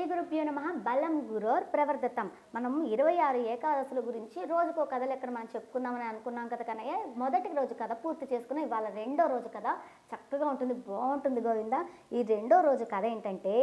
శ్రీ గురుభ్యో నమః. బలం గురోర్ ప్రవర్ధతం. మనం 26 ఏకాదశుల గురించి రోజుకో కథలు ఎక్కడ మనం చెప్పుకుందామని అనుకున్నాం కదా కన్నయ్య. మొదటి రోజు కథ పూర్తి చేసుకుని ఇవాళ రెండో రోజు కథ చక్కగా ఉంటుంది, బాగుంటుంది గోవింద. ఈ రెండో రోజు కథ ఏంటంటే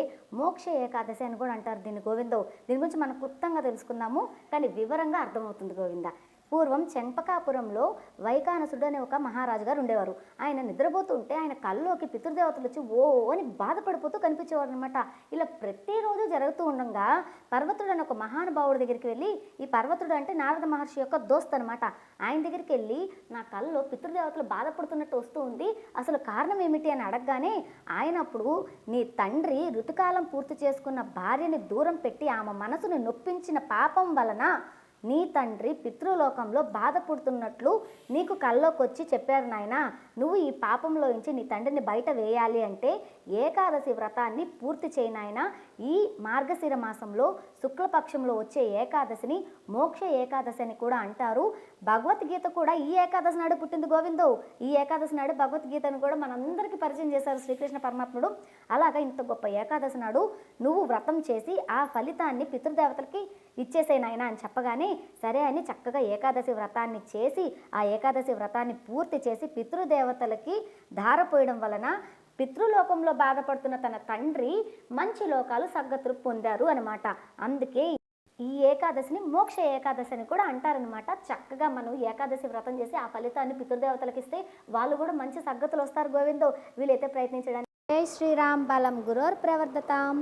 మోక్ష ఏకాదశి అని కూడా అంటారు దీన్ని గోవిందో. దీని గురించి మనం క్లుప్తంగా తెలుసుకుందాము, కానీ వివరంగా అర్థమవుతుంది గోవింద. పూర్వం చెంపకాపురంలో వైకానసుడు అనే ఒక మహారాజు గారు ఉండేవారు. ఆయన నిద్రపోతుంటే ఆయన కల్లోకి పితృదేవతలు వచ్చి ఓ అని బాధపడిపోతూ కనిపించేవారు అనమాట. ఇలా ప్రతిరోజు జరుగుతూ ఉండగా పర్వతుడు అని ఒక మహానుభావుడి దగ్గరికి వెళ్ళి, ఈ పర్వతుడు అంటే నారద మహర్షి యొక్క దోస్త్ అనమాట, ఆయన దగ్గరికి వెళ్ళి నా కల్లో పితృదేవతలు బాధపడుతున్నట్టు వస్తూ ఉంది, అసలు కారణం ఏమిటి అని అడగగానే ఆయన అప్పుడు నీ తండ్రి ఋతుకాలం పూర్తి చేసుకున్న భార్యని దూరం పెట్టి ఆమె మనసును నొప్పించిన పాపం వలన నీ తండ్రి పితృలోకంలో బాధపడుతున్నట్లు నీకు కల్లోకి వచ్చి చెప్పారు నాయన. నువ్వు ఈ పాపంలో నుంచి నీ తండ్రిని బయట వేయాలి అంటే ఏకాదశి వ్రతాన్ని పూర్తి చేయనాయన. ఈ మార్గశిర మాసంలో శుక్లపక్షంలో వచ్చే ఏకాదశిని మోక్ష ఏకాదశి అని కూడా అంటారు. భగవద్గీత కూడా ఈ ఏకాదశి నాడు పుట్టింది గోవిందో. ఈ ఏకాదశి నాడు భగవద్గీతను కూడా మనందరికీ పరిచయం చేశారు శ్రీకృష్ణ పరమాత్ముడు. అలాగా ఇంత గొప్ప ఏకాదశి నాడు నువ్వు వ్రతం చేసి ఆ ఫలితాన్ని పితృదేవతలకి ఇచ్చేసేనాయన అని చెప్పగానే సరే అని చక్కగా ఏకాదశి వ్రతాన్ని చేసి ఆ ఏకాదశి వ్రతాన్ని పూర్తి చేసి పితృదేవతలకి ధారపోయడం వలన పితృలోకంలో బాధపడుతున్న తన తండ్రి మంచి లోకాలు సద్గతులు పొందారు అనమాట. అందుకే ఈ ఏకాదశిని మోక్ష ఏకాదశి అని కూడా అంటారనమాట. చక్కగా మనం ఏకాదశి వ్రతం చేసి ఆ ఫలితాన్ని పితృదేవతలకు ఇస్తే వాళ్ళు కూడా మంచి సద్గతులు వస్తారు గోవిందో. వీలైతే ప్రయత్నించడానికి. జై శ్రీరామ్. బలం గురోర్ ప్రవర్ధతాం.